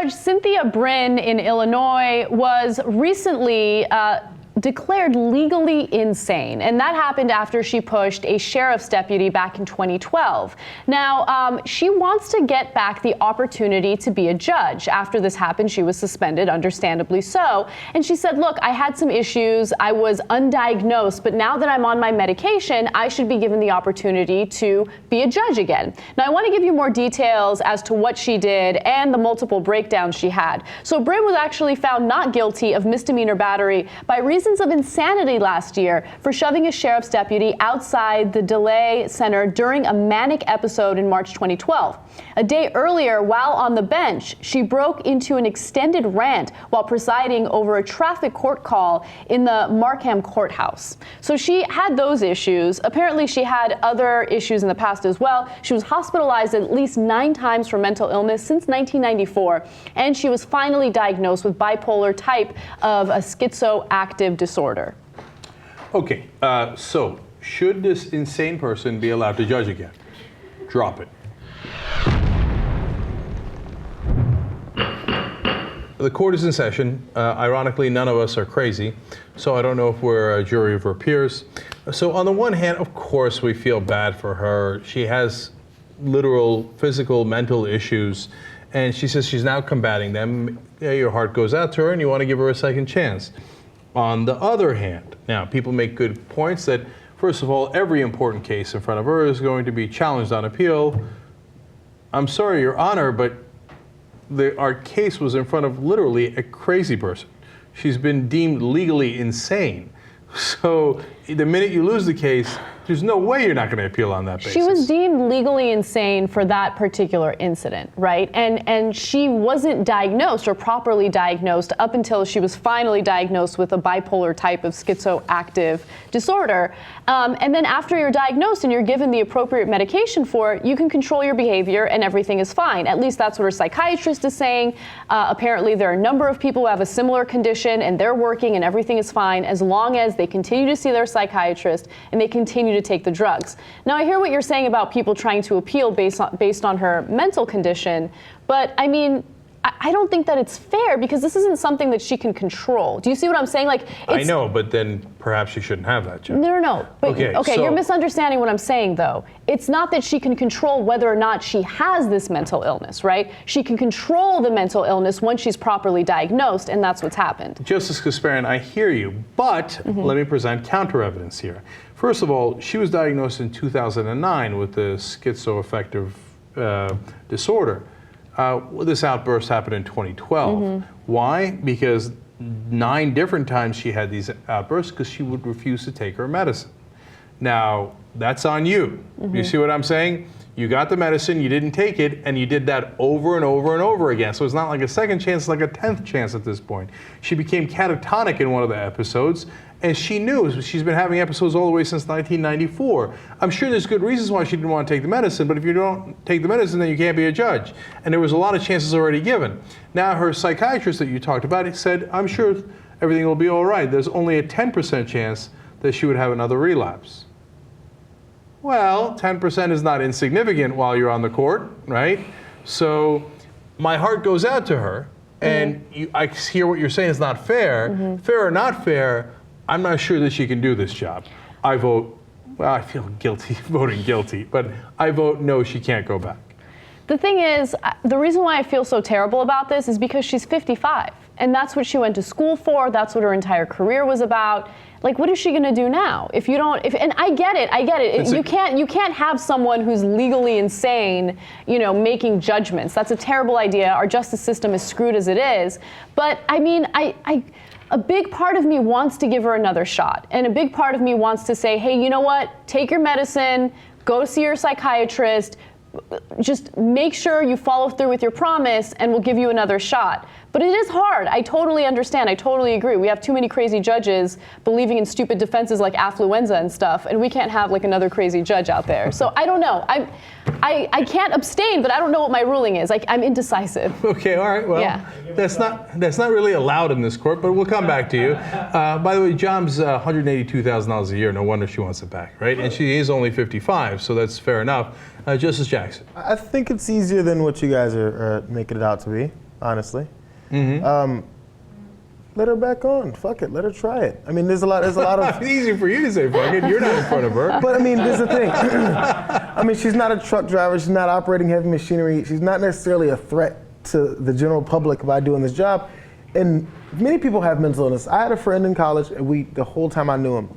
Judge Cynthia Brin in Illinois was recently declared legally insane, and that happened after she pushed a sheriff's deputy back in 2012. Now, she wants to get back the opportunity to be a judge. After this happened, she was suspended, understandably so, and she said, look, I had some issues, I was undiagnosed, but now that I'm on my medication, I should be given the opportunity to be a judge again. Now, I want to give you more details as to what she did and the multiple breakdowns she had. So Brin was actually found not guilty of misdemeanor battery by reason of insanity last year for shoving a sheriff's deputy outside the Delay Center during a manic episode in March 2012. A day earlier, while on the bench, she broke into an extended rant while presiding over a traffic court call in the Markham courthouse. So she had those issues. Apparently, she had other issues in the past as well. She was hospitalized at least 9 times for mental illness since 1994, and she was finally diagnosed with bipolar type of a schizoactive disorder. Okay, so should this insane person be allowed to judge again? Drop it. The court is in session. Ironically, none of us are crazy, so I don't know if we're a jury of her peers. So on the one hand, of course, we feel bad for her. She has literal physical, mental issues, and she says she's now combating them. Yeah, your heart goes out to her, and you want to give her a second chance. On the other hand, now people make good points that, first of all, every important case in front of her is going to be challenged on appeal. I'm sorry, Your Honor, but our case was in front of literally a crazy person. She's been deemed legally insane. So the minute you lose the case, there's no way you're not going to appeal on that basis. She was deemed legally insane for that particular incident, right? And she wasn't diagnosed or properly diagnosed up until she was finally diagnosed with a bipolar type of schizoactive disorder. And then after you're diagnosed and you're given the appropriate medication for it, you can control your behavior and everything is fine. At least that's what her psychiatrist is saying. Apparently there are a number of people who have a similar condition and they're working and everything is fine as long as they continue to see their psychiatrist and they continue to take the drugs. Now, I hear what you're saying about people trying to appeal based on her mental condition, but I mean, I don't think that it's fair because this isn't something that she can control. Do you see what I'm saying? Like, I know, but then perhaps she shouldn't have that job. No. But, okay, so you're misunderstanding what I'm saying, though. It's not that she can control whether or not she has this mental illness, right? She can control the mental illness once she's properly diagnosed, and that's what's happened. Justice Kasparian, I hear you, but let me present counter evidence here. First of all, she was diagnosed in 2009 with the schizoaffective disorder. This outburst happened in 2012. Why? Because 9 different times she had these outbursts because she would refuse to take her medicine. Now, that's on you. You see what I'm saying? You got the medicine, you didn't take it, and you did that over and over and over again. So it's not like a second chance, it's like a 10th chance at this point. She became catatonic in one of the episodes, and she knew. She's been having episodes all the way since 1994. I'm sure there's good reasons why she didn't want to take the medicine, but if you don't take the medicine, then you can't be a judge. And there was a lot of chances already given. Now, her psychiatrist that you talked about said, I'm sure everything will be all right. There's only a 10% chance that she would have another relapse. Well, 10% is not insignificant while you're on the court, right? So my heart goes out to her, and I hear what you're saying is not fair. Fair or not fair, I'm not sure that she can do this job. I vote, well, I feel guilty voting guilty, but I vote no, she can't go back. The thing is, the reason why I feel so terrible about this is because she's 55, and that's what she went to school for, that's what her entire career was about. Like, what is she gonna do now? If you don't, and I get it. You can't have someone who's legally insane, making judgments. That's a terrible idea. Our justice system is screwed as it is. But I mean, a big part of me wants to give her another shot. And a big part of me wants to say, hey, you know what? Take your medicine, go see your psychiatrist, just make sure you follow through with your promise and we'll give you another shot. But it is hard. I totally understand. I totally agree. We have too many crazy judges believing in stupid defenses like affluenza and stuff, and we can't have like another crazy judge out there. So I don't know. I can't abstain, but I don't know what my ruling is. I'm indecisive. Okay, all right. Well, yeah. That's not really allowed in this court, but we'll come back to you. By the way, Jom's $182,000 a year. No wonder she wants it back, right? And she is only 55, so that's fair enough. Justice Jackson. I think it's easier than what you guys are making it out to be. honestly. Let her back on. Fuck it. Let her try it. I mean, there's a lot of. It's easy for you to say, fuck it. You're not in front of her. But I mean, there's the thing. I mean, she's not a truck driver. She's not operating heavy machinery. She's not necessarily a threat to the general public by doing this job. And many people have mental illness. I had a friend in college, and the whole time I knew him,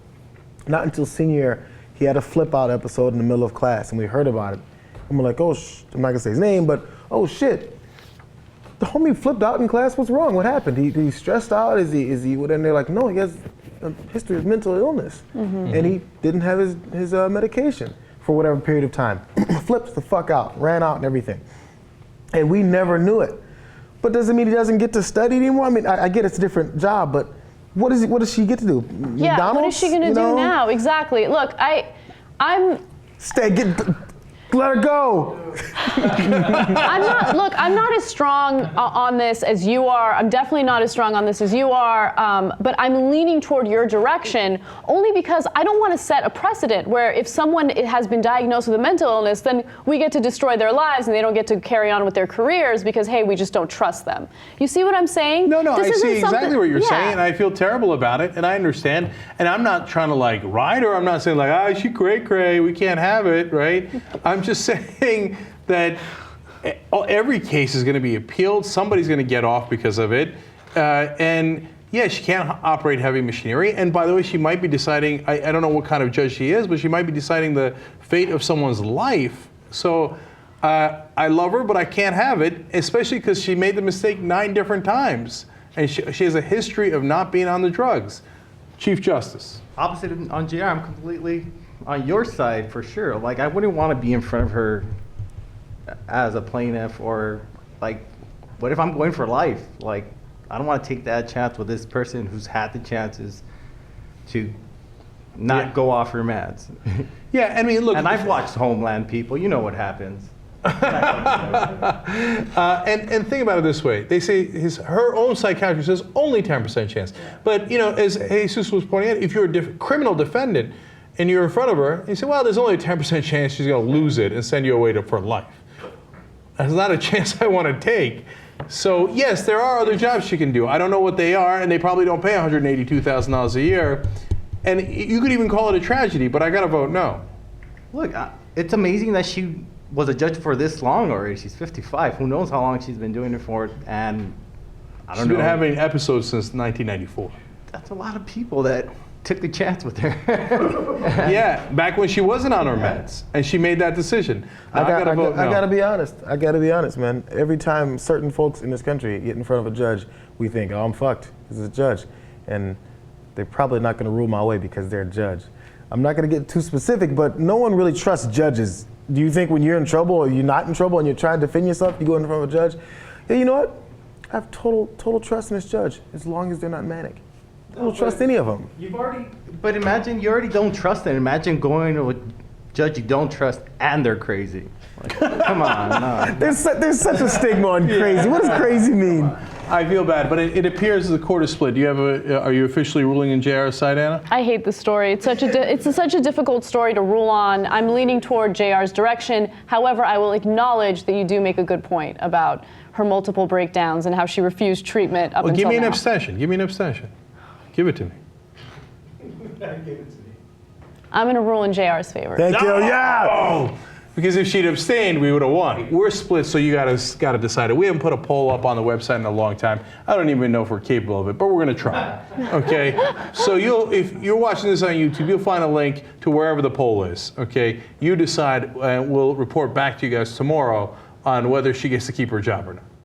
not until senior year, he had a flip out episode in the middle of class, and we heard about it. And we're like, oh, I'm not gonna say his name, but oh shit. The homie flipped out in class. What's wrong? What happened? He stressed out? Is he? And they're like, no, he has a history of mental illness, and he didn't have his medication for whatever period of time. Flipped the fuck out, ran out, and everything, and we never knew it. But doesn't mean he doesn't get to study anymore. I mean, I get it's a different job, but what does she get to do? Yeah, McDonald's? what is she gonna do now? Exactly. Look, I'm. Let her go. I'm not as strong on this as you are. I'm definitely not as strong on this as you are. But I'm leaning toward your direction only because I don't want to set a precedent where if someone has been diagnosed with a mental illness, then we get to destroy their lives and they don't get to carry on with their careers because, hey, we just don't trust them. You see what I'm saying? No, I see exactly what you're saying, and I feel terrible about it, and I understand. And I'm not trying to like ride her. I'm not saying like, she cray, we can't have it, right? I'm just saying that every case is going to be appealed. Somebody's going to get off because of it. And yeah, she can't operate heavy machinery. And by the way, she might be deciding, I don't know what kind of judge she is, but she might be deciding the fate of someone's life. So I love her, but I can't have it, especially because she made the mistake 9 different times. And she has a history of not being on the drugs. Chief Justice. Opposite on JR, I'm completely on your side for sure. Like, I wouldn't want to be in front of her as a plaintiff, or like, what if I'm going for life? Like, I don't want to take that chance with this person who's had the chances to not go off her meds. Yeah, I mean, look. And I've watched Homeland, people. You know what happens. And think about it this way. They say her own psychiatrist says only 10% chance. But, as Jesus was pointing out, if you're a criminal defendant and you're in front of her, you say, well, there's only a 10% chance she's going to lose it and send you away for life. That's not a chance I want to take. So, yes, there are other jobs she can do. I don't know what they are, and they probably don't pay $182,000 a year. And you could even call it a tragedy, but I got to vote no. Look, it's amazing that she was a judge for this long already. She's 55. Who knows how long she's been doing it for? And I don't know. She's been having episodes since 1994. That's a lot of people that took the chance with her. Yeah, back when she wasn't on her meds, and she made that decision. Now, I gotta be honest. I gotta be honest, man. Every time certain folks in this country get in front of a judge, we think, oh, I'm fucked. This is a judge, and they're probably not gonna rule my way because they're a judge. I'm not gonna get too specific, but no one really trusts judges. Do you think when you're in trouble or you're not in trouble and you're trying to defend yourself, you go in front of a judge? Yeah, you know what? I have total trust in this judge as long as they're not manic. I don't trust any of them. But imagine you already don't trust them. Imagine going to a judge you don't trust and they're crazy. Like, come on, no. There's such a stigma on crazy. What does crazy mean? I feel bad, but it appears the court is split. Do you have are you officially ruling in JR's side, Anna? I hate the story. It's such a difficult story to rule on. I'm leaning toward JR's direction. However, I will acknowledge that you do make a good point about her multiple breakdowns and how she refused treatment up until now. Give me an abstention. Give me an abstention. Give it to me. Give it to me. I'm going to rule in JR's favor. Thank you. Yeah. Oh, because if she'd abstained, we would have won. We're split, so you got to decide it. We haven't put a poll up on the website in a long time. I don't even know if we're capable of it, but we're going to try. Okay. So if you're watching this on YouTube, you'll find a link to wherever the poll is. Okay. You decide, and we'll report back to you guys tomorrow on whether she gets to keep her job or not.